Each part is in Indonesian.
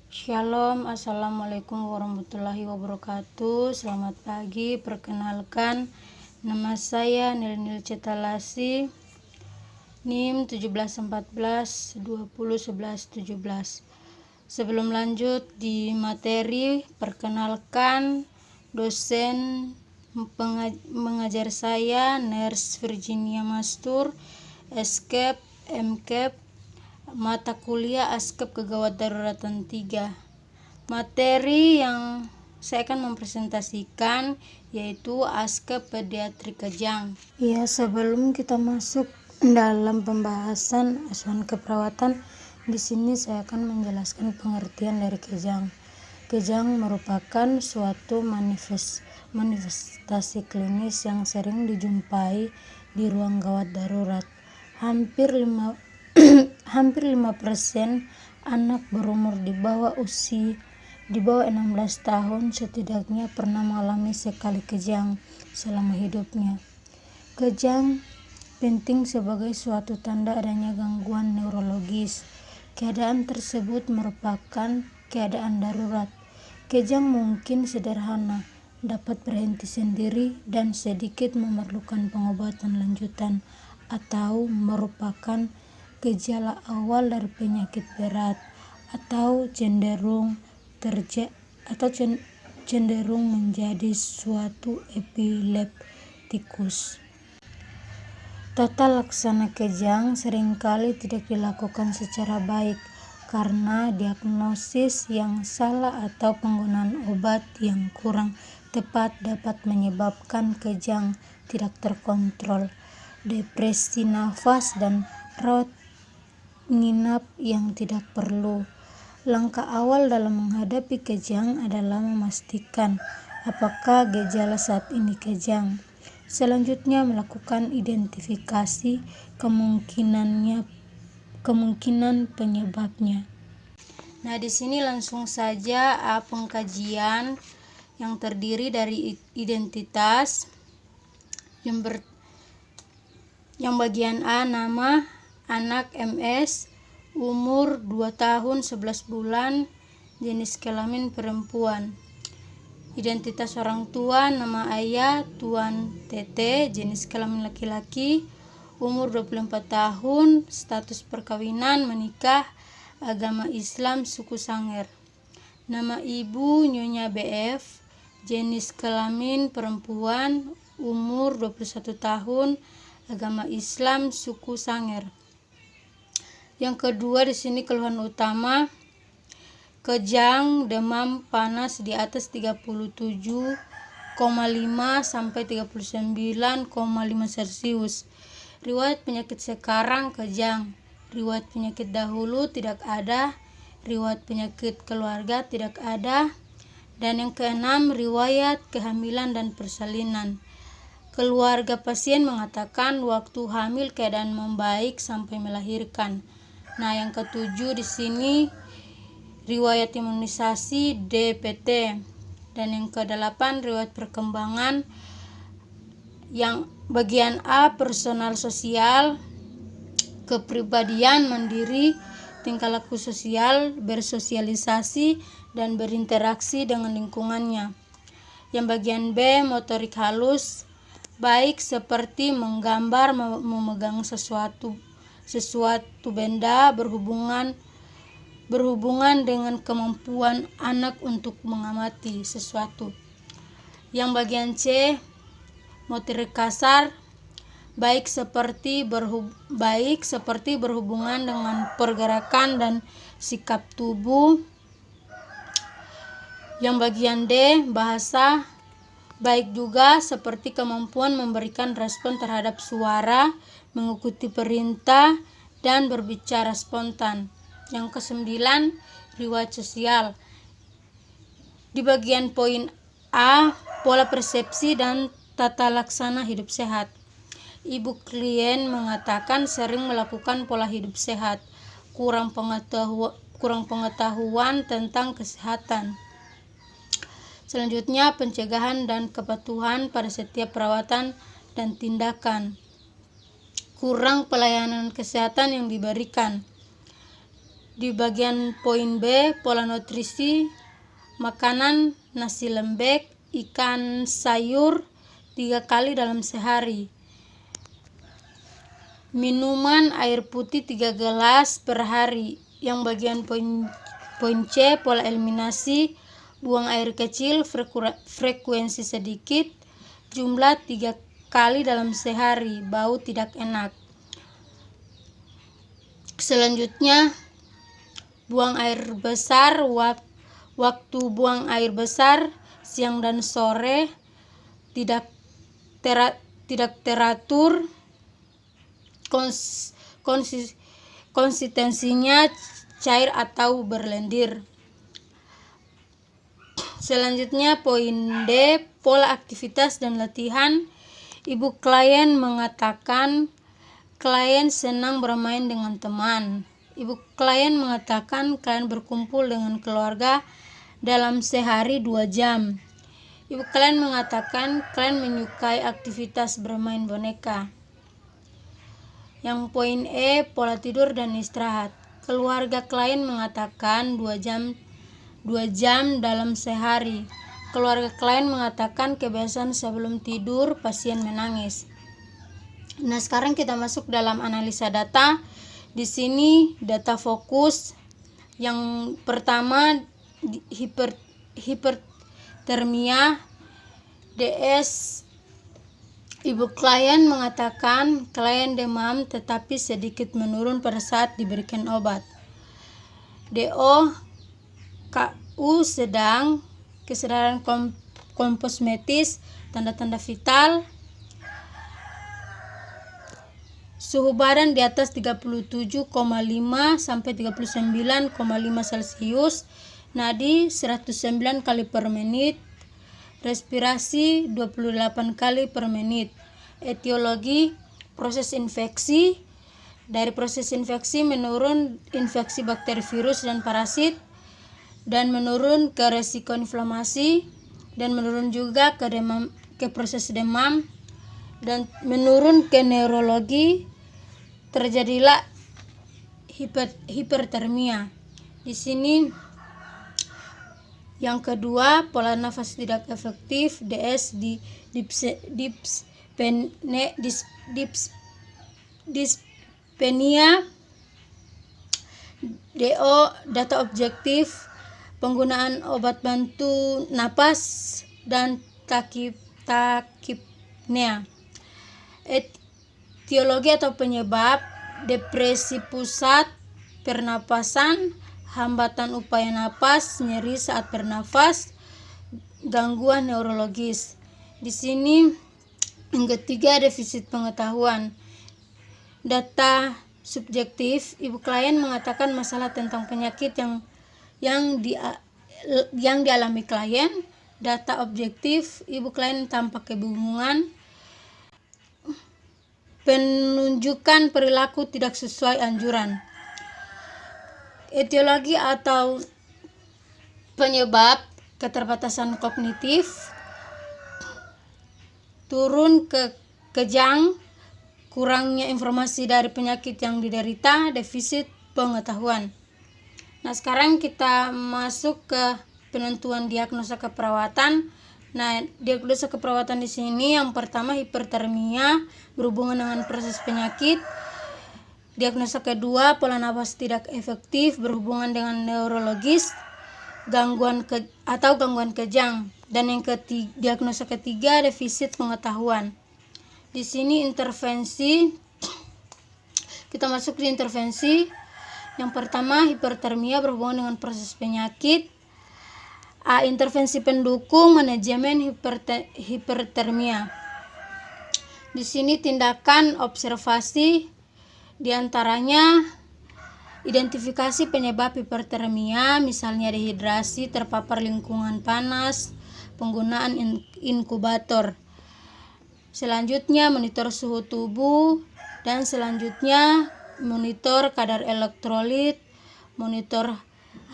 Shalom, assalamualaikum warahmatullahi wabarakatuh. Selamat pagi, perkenalkan nama saya Nil Cetalasi, NIM 1714201117. Sebelum lanjut di materi, perkenalkan dosen mengajar saya Nurse Virginia Mastur, SCAP, MCAP, mata kuliah ASKEP Kegawat Daruratan 3. Materi yang saya akan mempresentasikan yaitu ASKEP Pediatri Kejang. Ya, sebelum kita masuk dalam pembahasan asuhan keperawatan, di sini saya akan menjelaskan pengertian dari kejang. Kejang merupakan suatu manifestasi klinis yang sering dijumpai di ruang gawat darurat. Hampir 5% anak berumur di bawah 16 tahun setidaknya pernah mengalami sekali kejang selama hidupnya. Kejang penting sebagai suatu tanda adanya gangguan neurologis. Keadaan tersebut merupakan keadaan darurat. Kejang mungkin sederhana, dapat berhenti sendiri dan sedikit memerlukan pengobatan lanjutan, atau merupakan gejala awal dari penyakit berat, atau cenderung menjadi suatu epileptikus. Tata laksana kejang seringkali tidak dilakukan secara baik karena diagnosis yang salah atau penggunaan obat yang kurang tepat dapat menyebabkan kejang tidak terkontrol, depresi nafas, dan rawat nginap yang tidak perlu. Langkah awal dalam menghadapi kejang adalah memastikan apakah gejala saat ini kejang. Selanjutnya melakukan identifikasi kemungkinan penyebabnya. Nah, di sini langsung saja pengkajian yang terdiri dari identitas. Yang bagian A, nama anak MS, umur 2 tahun 11 bulan, jenis kelamin perempuan. Identitas orang tua, nama ayah Tuan Tete, jenis kelamin laki-laki, umur 24 tahun, status perkawinan menikah, agama Islam, suku Sanger. Nama ibu Nyonya BF, jenis kelamin perempuan, umur 21 tahun, agama Islam, suku Sanger. Yang kedua di sini keluhan utama, kejang, demam panas di atas 37,5 sampai 39,5 Celcius. Riwayat penyakit sekarang kejang, riwayat penyakit dahulu tidak ada, riwayat penyakit keluarga tidak ada. Dan yang keenam, riwayat kehamilan dan persalinan. Keluarga pasien mengatakan waktu hamil keadaan membaik sampai melahirkan. Nah, yang ketujuh di sini riwayat imunisasi DPT. Dan yang kedelapan riwayat perkembangan. Yang bagian A, personal sosial, kepribadian mandiri, tingkah laku sosial, bersosialisasi dan berinteraksi dengan lingkungannya. Yang bagian B, motorik halus, baik seperti menggambar, memegang sesuatu benda, berhubungan dengan kemampuan anak untuk mengamati sesuatu. Yang bagian C, motorik kasar, baik seperti berhubungan dengan pergerakan dan sikap tubuh. Yang bagian D, bahasa, baik juga seperti kemampuan memberikan respon terhadap suara, mengikuti perintah, dan berbicara spontan. Yang kesembilan, riwayat sosial. Di bagian poin A, pola persepsi dan tata laksana hidup sehat. Ibu klien mengatakan sering melakukan pola hidup sehat, kurang pengetahuan tentang kesehatan. Selanjutnya, pencegahan dan kepatuhan pada setiap perawatan dan tindakan. Kurang pelayanan kesehatan yang diberikan. Di bagian poin B, pola nutrisi makanan nasi lembek, ikan sayur 3 kali dalam sehari. Minuman air putih 3 gelas per hari. Yang bagian poin C, pola eliminasi, buang air kecil, frekuensi sedikit, jumlah 3 kali dalam sehari, bau tidak enak. Selanjutnya, buang air besar, waktu buang air besar, siang dan sore, tidak teratur, konsistensinya cair atau berlendir. Selanjutnya poin D, pola aktivitas dan latihan. Ibu klien mengatakan klien senang bermain dengan teman. Ibu klien mengatakan klien berkumpul dengan keluarga dalam sehari 2 jam. Ibu klien mengatakan klien menyukai aktivitas bermain boneka. Yang poin E, pola tidur dan istirahat. Keluarga klien mengatakan 2 jam dalam sehari. Keluarga klien mengatakan kebiasaan sebelum tidur pasien menangis. Nah, sekarang kita masuk dalam analisa data. Di sini data fokus. Yang pertama hipertermia DS. Ibu klien mengatakan klien demam tetapi sedikit menurun pada saat diberikan obat. DO KU sedang, kesadaran kosmetis, tanda-tanda vital, suhu badan di atas 37,5 sampai 39,5 Celcius, nadi 109 kali per menit, respirasi 28 kali per menit. Etiologi proses infeksi. Dari proses infeksi menurun infeksi bakteri, virus, dan parasit, dan menurun ke resiko inflamasi, dan menurun juga ke proses demam, dan menurun ke neurologi. Terjadilah hipertermia. Di sini yang kedua, pola nafas tidak efektif, DS di dyspnea. DO data objektif, penggunaan obat bantu napas dan takipnea. Etiologi atau penyebab, depresi pusat pernapasan, hambatan upaya napas, nyeri saat bernafas, gangguan neurologis. Di sini yang ketiga, defisit pengetahuan. Data subjektif, ibu klien mengatakan masalah tentang penyakit yang dialami klien. Data objektif, ibu klien tampak kebingungan, penunjukan perilaku tidak sesuai anjuran. Etiologi atau penyebab, keterbatasan kognitif, turun kejang, kurangnya informasi dari penyakit yang diderita, defisit pengetahuan. Nah, sekarang kita masuk ke penentuan diagnosa keperawatan. Nah, diagnosa keperawatan di sini yang pertama hipertermia berhubungan dengan proses penyakit. Diagnosa kedua, pola nafas tidak efektif berhubungan dengan neurologis, gangguan kejang. Dan yang diagnosa ketiga, defisit pengetahuan. Di sini intervensi, kita masuk di intervensi. Yang pertama, hipertermia berhubungan dengan proses penyakit. A. Intervensi pendukung manajemen hipertermia. Di sini tindakan observasi, diantaranya identifikasi penyebab hipertermia, misalnya dehidrasi, terpapar lingkungan panas, penggunaan inkubator. Selanjutnya monitor suhu tubuh, dan selanjutnya monitor kadar elektrolit, monitor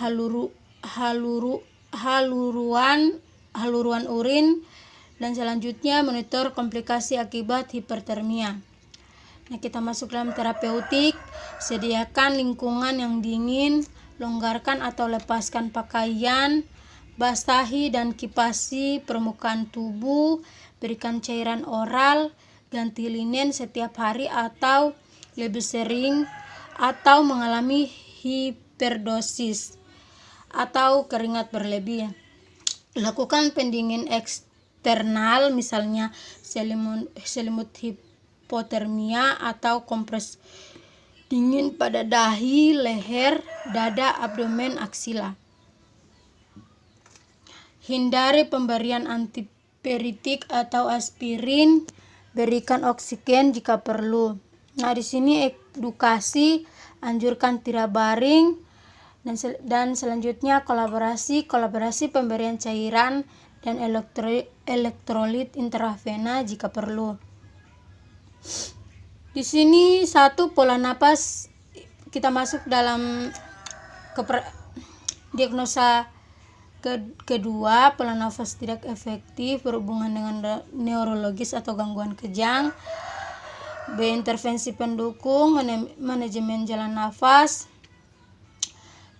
haluruan urin, dan selanjutnya monitor komplikasi akibat hipertermia. Nah, kita masuk dalam terapeutik. sediakan lingkungan yang dingin, longgarkan atau lepaskan pakaian, basahi dan kipasi permukaan tubuh, berikan cairan oral, ganti linen setiap hari atau lebih sering, atau mengalami hiperdosis atau keringat berlebih. Lakukan pendingin eksternal, misalnya selimut hipotermia atau kompres dingin pada dahi, leher, dada, abdomen, aksila. Hindari pemberian antipiritik atau aspirin, berikan oksigen jika perlu. Nah, di sini edukasi, anjurkan tidak baring, dan selanjutnya kolaborasi pemberian cairan dan elektrolit intravena jika perlu. Di sini pola napas, kita masuk dalam diagnosa kedua, pola nafas tidak efektif berhubungan dengan neurologis atau gangguan kejang. B. Intervensi pendukung, manajemen jalan nafas.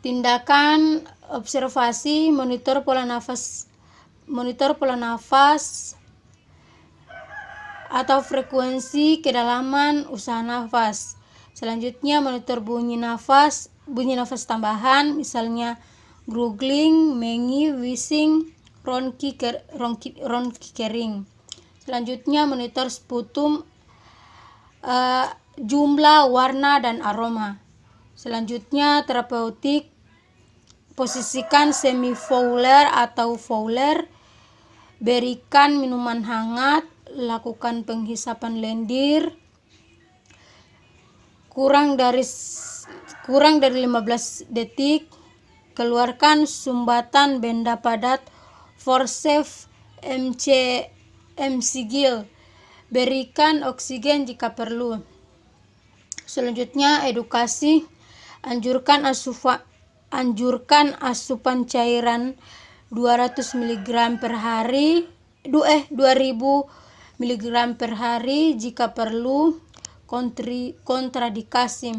Tindakan observasi, monitor pola nafas atau frekuensi, kedalaman, usaha nafas. Selanjutnya monitor bunyi nafas tambahan, misalnya gargling, mengi, wheezing, ronki kering. Selanjutnya monitor sputum, jumlah, warna, dan aroma. Selanjutnya terapeutik, posisikan semi-fowler atau fowler, berikan minuman hangat, lakukan penghisapan lendir kurang dari 15 detik, keluarkan sumbatan benda padat, forceps mcgil, berikan oksigen jika perlu. Selanjutnya edukasi, anjurkan asupan cairan 200 mg per hari 2000 mg per hari jika perlu, kontraindikasi.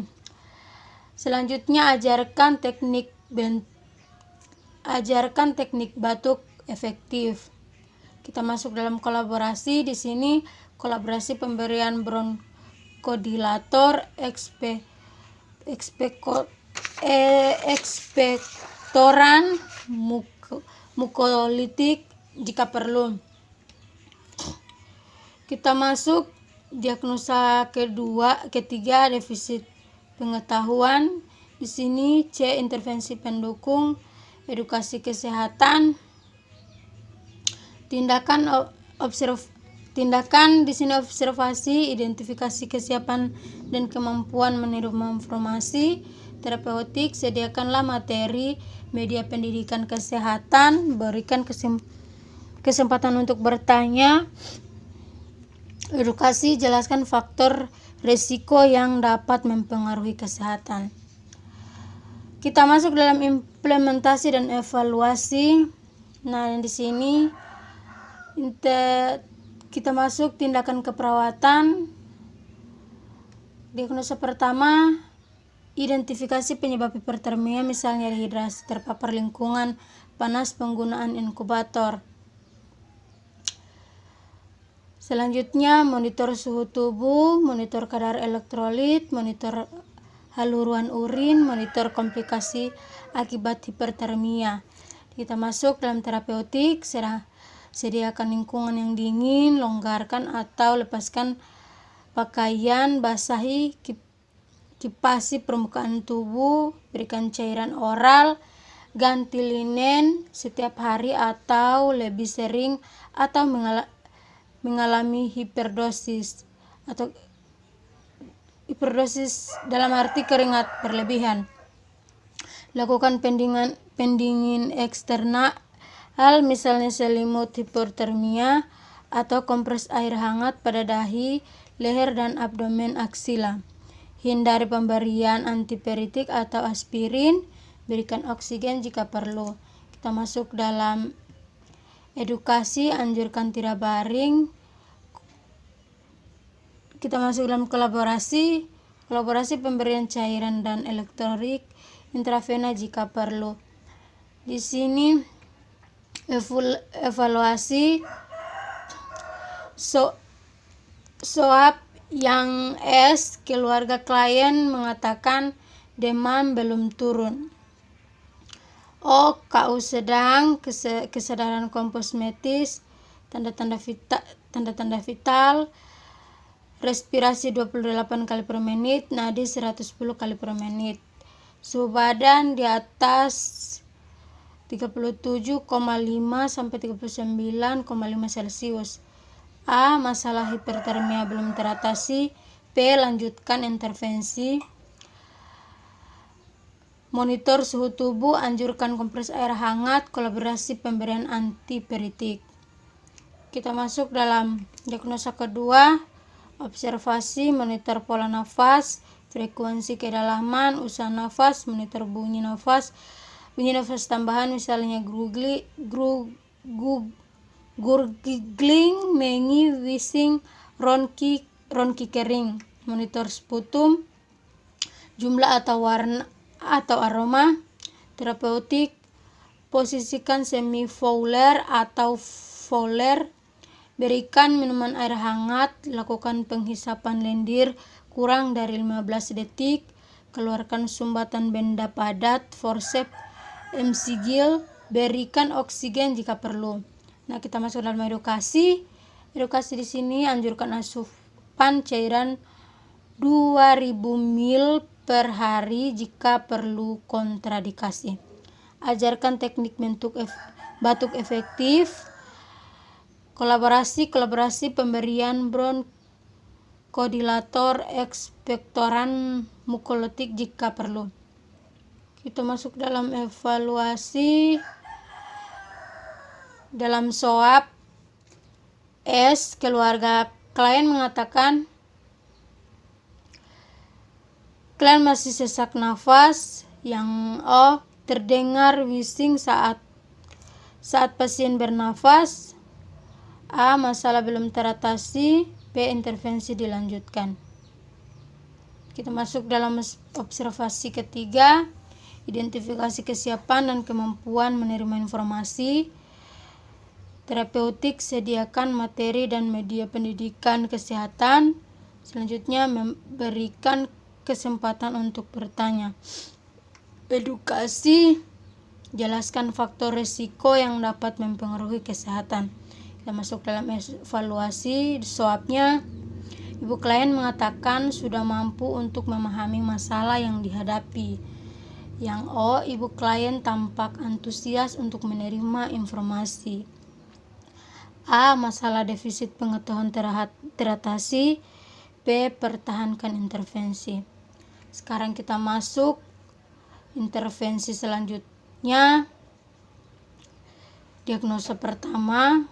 Selanjutnya ajarkan teknik batuk efektif. Kita masuk dalam kolaborasi. Di sini kolaborasi pemberian bronkodilator, ekspektoran, mukolitik jika perlu. Kita masuk diagnosa ketiga, defisit pengetahuan. Di sini C. Intervensi pendukung, edukasi kesehatan. Tindakan di sini observasi, identifikasi kesiapan dan kemampuan menerima informasi. Terapeutik, sediakanlah materi, media pendidikan kesehatan, berikan kesempatan untuk bertanya. Edukasi, jelaskan faktor risiko yang dapat mempengaruhi kesehatan. Kita masuk dalam implementasi dan evaluasi. Nah, di sini kita masuk tindakan keperawatan. Diagnosa pertama, identifikasi penyebab hipertermia, misalnya dehidrasi, terpapar lingkungan panas, penggunaan inkubator. Selanjutnya monitor suhu tubuh, monitor kadar elektrolit, monitor haluan urin, monitor komplikasi akibat hipertermia. Kita masuk dalam terapeutik, sediakan lingkungan yang dingin, longgarkan atau lepaskan pakaian, basahi, kipasi permukaan tubuh, berikan cairan oral, ganti linen setiap hari atau lebih sering, atau mengalami hiperdosis atau hiperdosis dalam arti keringat berlebihan. Lakukan pendingin eksternal, misalnya selimut hipotermia atau kompres air hangat pada dahi, leher, dan abdomen aksila. Hindari pemberian antipiritik atau aspirin, berikan oksigen jika perlu. Kita masuk dalam edukasi, anjurkan tidak baring. Kita masuk dalam kolaborasi, Kolaborasi pemberian cairan dan elektrolit intravena jika perlu. Di sini evaluasi swab yang S, keluarga klien mengatakan demam belum turun. O, KU sedang, kesadaran kosmetis, tanda-tanda vital, respirasi 28 kali per menit, nadi 110 kali per menit. Suhu badan di atas 37,5 sampai 39,5 Celcius. A, masalah hipertermia belum teratasi. B, lanjutkan intervensi. Monitor suhu tubuh, anjurkan kompres air hangat, kolaborasi pemberian antipiritik. Kita masuk dalam diagnosa kedua, observasi, monitor pola nafas, frekuensi kedalaman, usaha nafas, monitor bunyi nafas tambahan misalnya gurgling, mengi, wheezing, ronki kering, monitor sputum, jumlah atau warna atau aroma, terapeutik, posisikan semi fouler atau fouler, berikan minuman air hangat, lakukan penghisapan lendir kurang dari 15 detik, keluarkan sumbatan benda padat, forceps, emsigil, berikan oksigen jika perlu. Nah, kita masuk dalam edukasi. Edukasi di sini anjurkan asupan cairan 2000 ml per hari jika perlu kontraindikasi. Ajarkan teknik batuk efektif. Kolaborasi pemberian bronkodilator, ekspektoran mukolytik jika perlu. Kita masuk dalam evaluasi. Dalam swab S, keluarga klien mengatakan klien masih sesak nafas. Yang O, terdengar wheezing saat pasien bernafas. A, masalah belum teratasi. B, intervensi dilanjutkan. Kita masuk dalam observasi ketiga, identifikasi kesiapan dan kemampuan menerima informasi. Terapeutik, sediakan materi dan media pendidikan kesehatan. Selanjutnya, memberikan kesempatan untuk bertanya. Edukasi, jelaskan faktor risiko yang dapat mempengaruhi kesehatan. Kita masuk dalam evaluasi swabnya. Ibu klien mengatakan sudah mampu untuk memahami masalah yang dihadapi. Yang O, ibu klien tampak antusias untuk menerima informasi. A, masalah defisit pengetahuan teratasi. B, pertahankan intervensi. Sekarang kita masuk intervensi selanjutnya. Diagnosa pertama,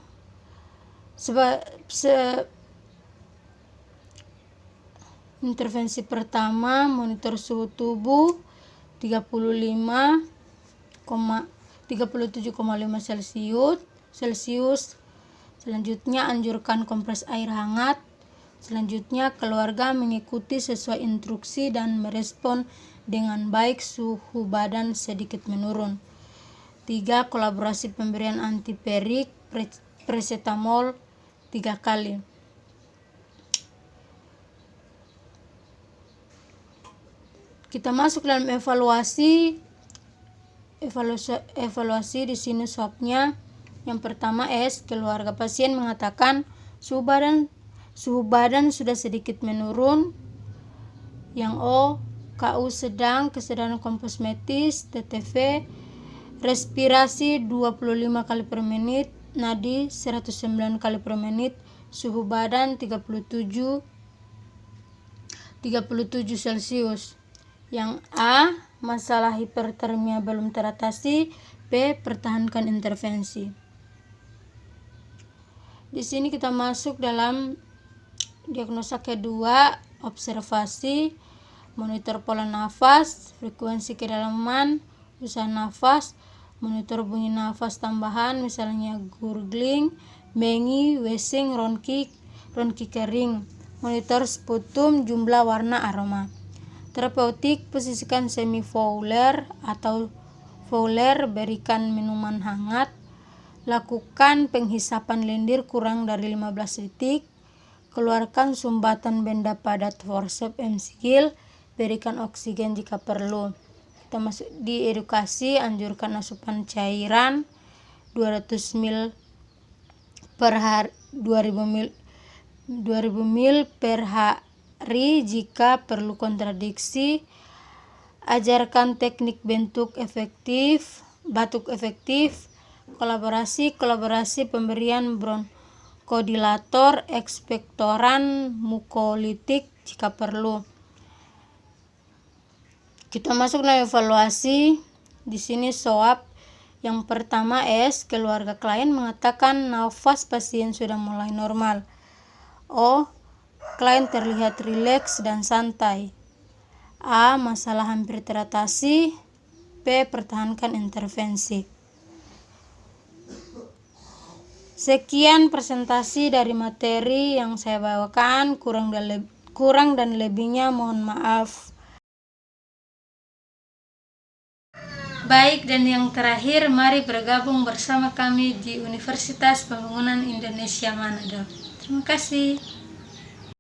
intervensi pertama, monitor suhu tubuh 37,5 Celcius. Selanjutnya, anjurkan kompres air hangat. Selanjutnya, keluarga mengikuti sesuai instruksi dan merespon dengan baik, suhu badan sedikit menurun. 3. Kolaborasi pemberian antipirik, paracetamol 3 kali. Kita masuk dalam evaluasi di sini swabnya. Yang pertama S, keluarga pasien mengatakan suhu badan sudah sedikit menurun. Yang O, KU sedang, kesadaran kosmetis, TTV, respirasi 25 kali per menit, nadi 109 kali per menit, suhu badan 37 Celcius. Yang A, masalah hipertermia belum teratasi. B, pertahankan intervensi. Di sini kita masuk dalam diagnosa kedua, observasi, monitor pola nafas, frekuensi kedalaman, usaha nafas, monitor bunyi nafas tambahan misalnya gurgling, mengi, wheezing, ronki kering, monitor sputum, jumlah, warna, aroma. Terapeutik, posisikan semi-fowler atau fowler, berikan minuman hangat. Lakukan penghisapan lendir kurang dari 15 detik. Keluarkan sumbatan benda padat forceps emsigil. Berikan oksigen jika perlu. Kita masuk di edukasi, anjurkan asupan cairan 200 ml per hari, 2000 ml per hari jika perlu kontradiksi. Ajarkan teknik batuk efektif. Kolaborasi pemberian bronkodilator, ekspektoran mukolitik jika perlu. Kita masuk dalam evaluasi. Di sini SWOT. Yang pertama S, keluarga klien mengatakan nafas pasien sudah mulai normal. O, klien terlihat rileks dan santai. A, masalah hampir teratasi. P, pertahankan intervensi. Sekian presentasi dari materi yang saya bawakan, kurang dan lebihnya mohon maaf. Baik, dan yang terakhir, mari bergabung bersama kami di Universitas Pembangunan Indonesia Manado. Terima kasih.